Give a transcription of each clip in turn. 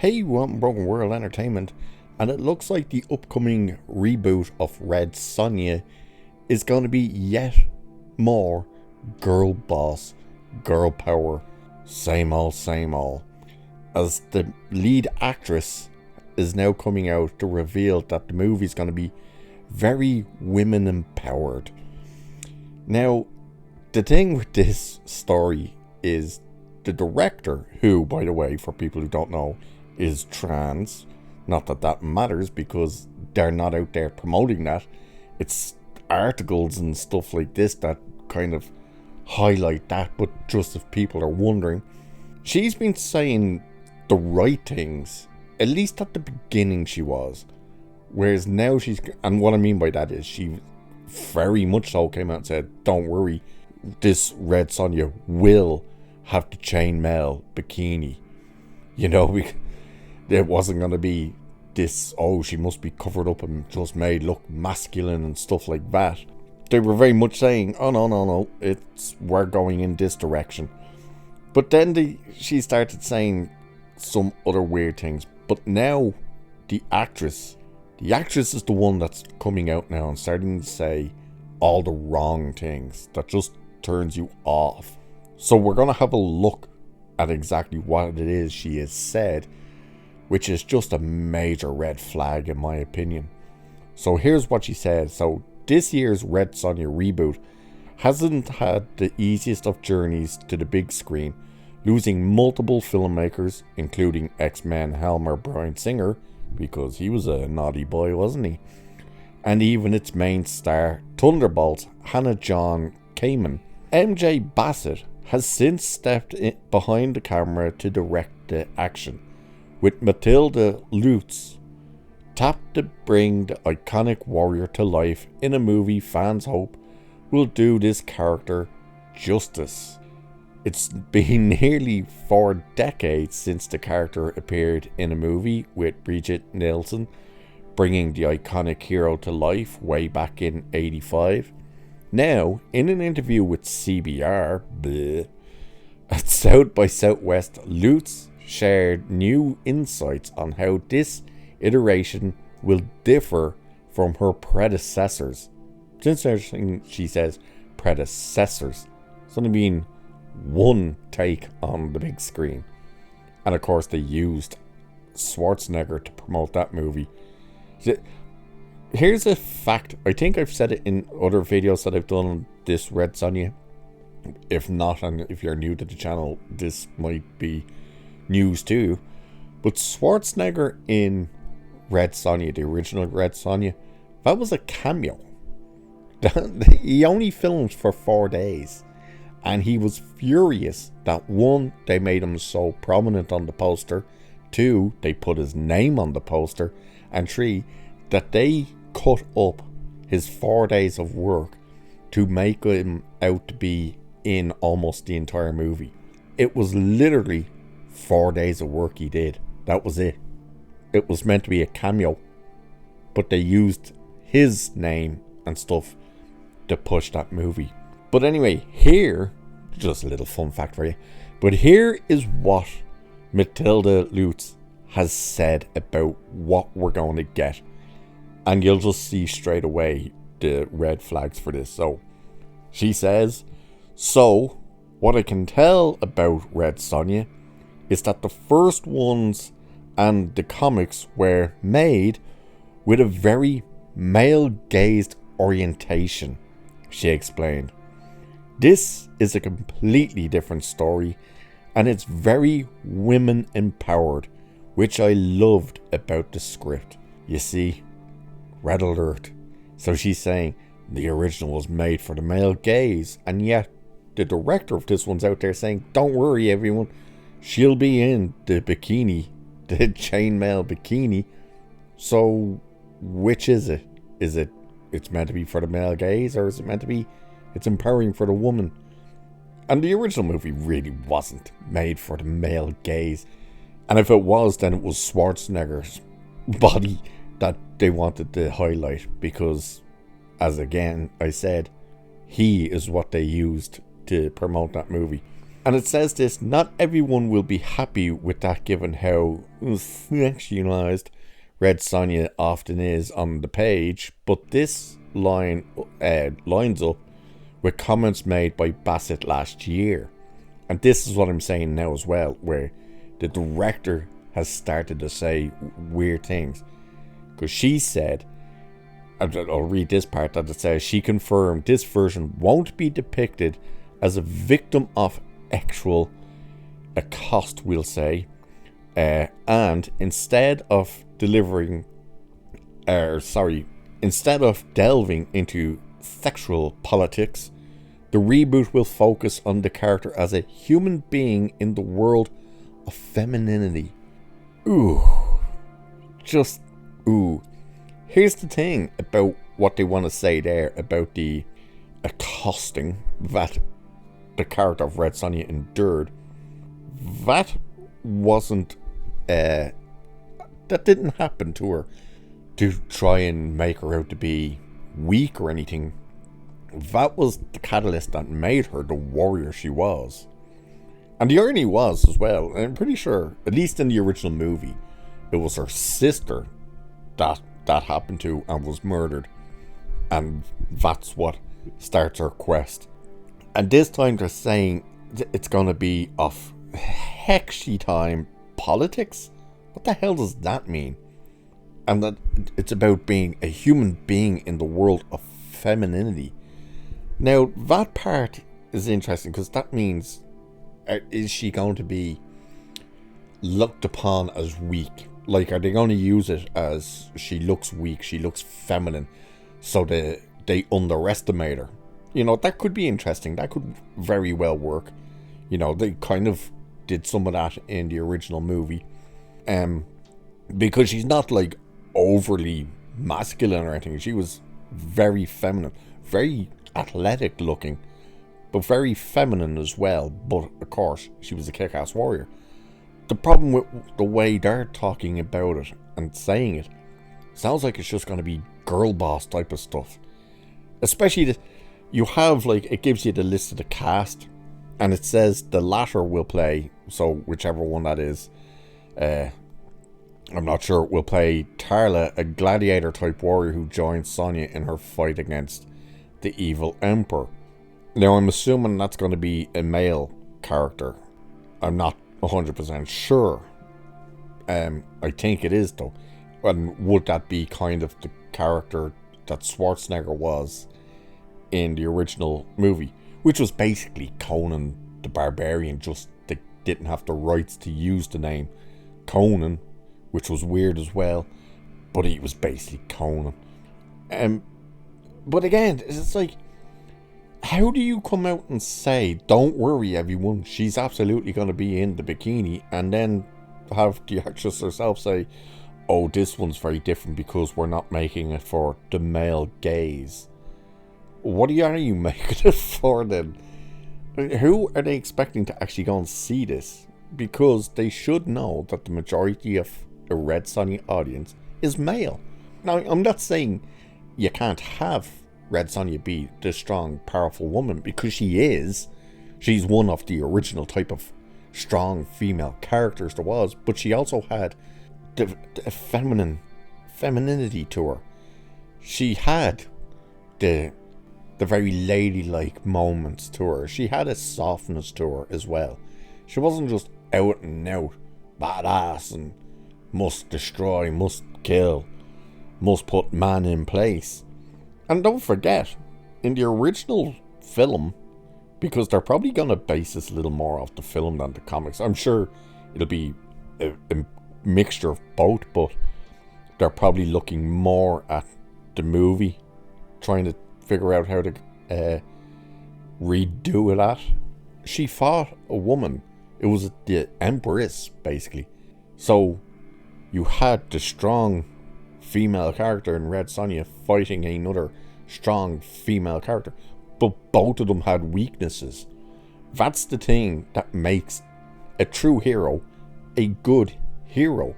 Hey, welcome Broken World Entertainment, and it looks like the upcoming reboot of Red Sonja is going to be yet more girl boss, girl power, same old, as the lead actress is now coming out to reveal that the movie is going to be very women empowered. Now, the thing with this story is the director, who, by the way, for people who don't know, is trans. Not that that matters, because they're not out there promoting that. It's articles and stuff like this that kind of highlight that, but just if people are wondering, she's been saying the right things, at least at the beginning she was, whereas now she's, and what I mean by that is she very much so came out and said, don't worry, this Red Sonja will have the chainmail bikini, you know. It wasn't going to be this, oh, she must be covered up and just made look masculine and stuff like that. They were very much saying, oh no, we're going in this direction. But then she started saying some other weird things. But now the actress is the one that's coming out now and starting to say all the wrong things that just turns you off. So we're going to have a look at exactly what it is she has said, which is just a major red flag in my opinion. So here's what she said. So this year's Red Sonja reboot hasn't had the easiest of journeys to the big screen, losing multiple filmmakers, including X-Men Helmer Bryan Singer, because he was a naughty boy, wasn't he? And even its main star, Thunderbolt's Hannah John Kamen. MJ Bassett has since stepped in behind the camera to direct the action, with Matilda Lutz tapped to bring the iconic warrior to life in a movie fans hope will do this character justice. It's been nearly 4 decades since the character appeared in a movie with Brigitte Nielsen, bringing the iconic hero to life way back in '85. Now, in an interview with CBR at South by Southwest, Lutz shared new insights on how this iteration will differ from her predecessors. It's interesting she says predecessors. It's only been one take on the big screen. And of course they used Schwarzenegger to promote that movie. Here's a fact. I think I've said it in other videos that I've done on this Red Sonja. If not, and if you're new to the channel, this might be news too. But Schwarzenegger in Red Sonja, the original Red Sonja, that was a cameo. He only filmed for 4 days, and he was furious that 1, they made him so prominent on the poster, 2, they put his name on the poster, and 3, that they cut up his 4 days of work to make him out to be in almost the entire movie. It was literally 4 days of work he did. That was it. It was meant to be a cameo, but they used his name and stuff to push that movie. But anyway, here, just a little fun fact for you, but here is what Matilda Lutz has said about what we're going to get, and you'll just see straight away the red flags for this. So she says, so what I can tell about Red Sonja is that the first ones and the comics were made with a very male-gazed orientation, she explained. This is a completely different story, and it's very women-empowered, which I loved about the script. You see, red alert. So she's saying the original was made for the male gaze, and yet the director of this one's out there saying, don't worry everyone, she'll be in the bikini, the chainmail bikini. So which is it? Is it it's meant to be for the male gaze, or is it meant to be it's empowering for the woman? And the original movie really wasn't made for the male gaze, and if it was, then it was Schwarzenegger's body that they wanted to highlight, because, as again I said, he is what they used to promote that movie. And it says this: not everyone will be happy with that given how sexualized Red Sonja often is on the page, but this line lines up with comments made by Bassett last year. And this is what I'm saying now as well, where the director has started to say weird things. Because she said, I'll read this part, that it says, she confirmed this version won't be depicted as a victim of actual accost, we'll say, and instead of delving into sexual politics, the reboot will focus on the character as a human being in the world of femininity. Ooh. Here's the thing about what they want to say there about the accosting that the character of Red Sonja endured. That wasn't that didn't happen to her to try and make her out to be weak or anything. That was the catalyst that made her the warrior she was. And the irony was as well, and I'm pretty sure, at least in the original movie, it was her sister that happened to and was murdered. And that's what starts her quest. And this time they're saying it's going to be of hexy time politics? What the hell does that mean? And that it's about being a human being in the world of femininity. Now, that part is interesting because that means, is she going to be looked upon as weak? Like, are they going to use it as she looks weak, she looks feminine, so they underestimate her? You know, that could be interesting. That could very well work. You know, they kind of did some of that in the original movie. Because she's not, like, overly masculine or anything. She was very feminine, very athletic looking, but very feminine as well. But, of course, she was a kick-ass warrior. The problem with the way they're talking about it and saying it, sounds like it's just going to be girl boss type of stuff. Especially, you have, like, it gives you the list of the cast, and it says the latter will play, so whichever one that is, I'm not sure, will play Tarla, a gladiator type warrior who joins Sonja in her fight against the evil emperor. Now, I'm assuming that's going to be a male character. I'm not 100% sure. I think it is, though. And would that be kind of the character that Schwarzenegger was in the original movie, which was basically Conan the Barbarian, just they didn't have the rights to use the name Conan, which was weird as well, but he was basically Conan. But again, it's like, how do you come out and say, don't worry everyone, she's absolutely going to be in the bikini, and then have the actress herself say, oh, this one's very different because we're not making it for the male gaze? What are you making it for then? Who are they expecting to actually go and see this? Because they should know that the majority of a Red Sonja audience is male. Now, I'm not saying you can't have Red Sonja be the strong, powerful woman, because she is. She's one of the original type of strong female characters there was, but she also had the femininity to her. She had the very ladylike moments to her. She had a softness to her as well. She wasn't just out and out badass and must destroy, must kill, must put man in place. And don't forget, in the original film, because they're probably going to base this a little more off the film than the comics. I'm sure it'll be a mixture of both, but they're probably looking more at the movie, trying to figure out how to redo it at. She fought a woman. It was the Empress, basically. So you had the strong female character in Red Sonja fighting another strong female character, but both of them had weaknesses. That's the thing that makes a true hero a good hero,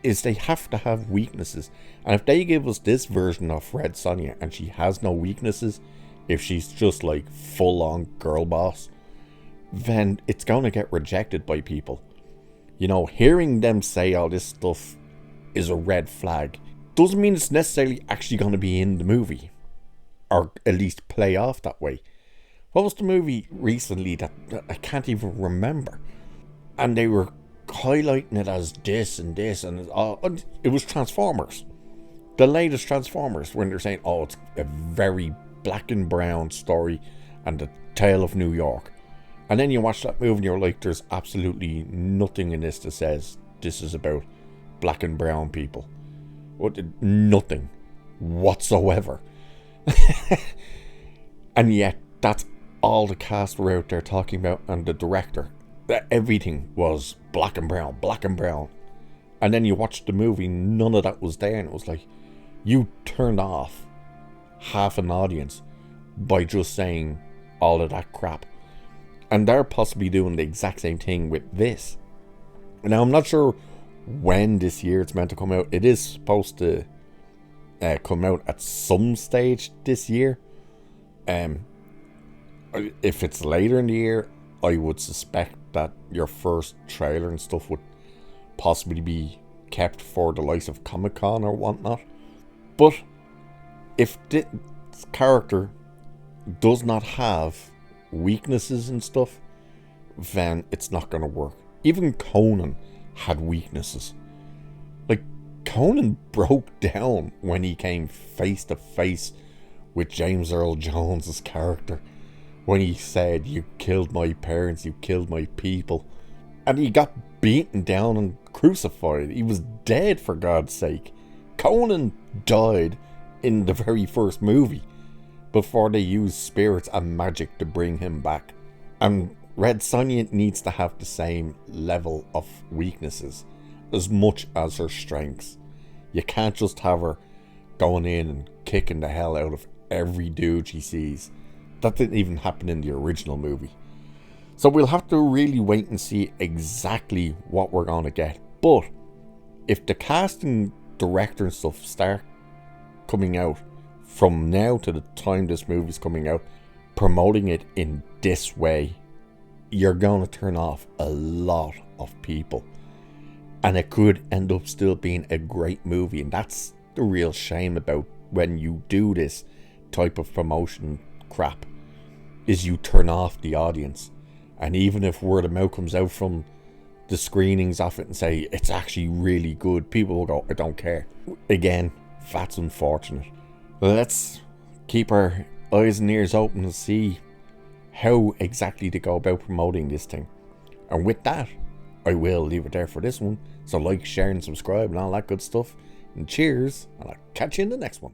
is they have to have weaknesses. And if they give us this version of Red Sonja and she has no weaknesses, if she's just like full on girl boss, then it's going to get rejected by people. You know, hearing them say all this stuff is a red flag. Doesn't mean it's necessarily actually going to be in the movie, or at least play off that way. What was the movie recently that I can't even remember? And they were highlighting it as this and this, and it was Transformers. The latest Transformers, when they're saying, oh, it's a very black and brown story and the tale of New York. And then you watch that movie and you're like, there's absolutely nothing in this that says this is about black and brown people. Nothing whatsoever. And yet, that's all the cast were out there talking about, and the director. Everything was black and brown, black and brown. And then you watch the movie, none of that was there, and it was like, you turned off half an audience by just saying all of that crap. And they're possibly doing the exact same thing with this. Now, I'm not sure when this year it's meant to come out. It is supposed to come out at some stage this year. If it's later in the year, I would suspect that your first trailer and stuff would possibly be kept for the likes of Comic-Con or whatnot. But if this character does not have weaknesses and stuff, then it's not going to work. Even Conan had weaknesses. Like, Conan broke down when he came face to face with James Earl Jones's character, when he said, you killed my parents, you killed my people. And he got beaten down and crucified. He was dead, for God's sake. Conan died in the very first movie before they used spirits and magic to bring him back. And Red Sonja needs to have the same level of weaknesses as much as her strengths. You can't just have her going in and kicking the hell out of every dude she sees. That didn't even happen in the original movie. So we'll have to really wait and see exactly what we're going to get. But if the casting, director and stuff start coming out from now to the time this movie's coming out, promoting it in this way, you're going to turn off a lot of people. And it could end up still being a great movie. And that's the real shame about when you do this type of promotion crap, is you turn off the audience. And even if word of mouth comes out from the screenings of it and say it's actually really good, people will go, I don't care. Again, that's unfortunate. Let's keep our eyes and ears open and see how exactly to go about promoting this thing. And with that, I will leave it there for this one. So like, share and subscribe and all that good stuff. And cheers, and I'll catch you in the next one.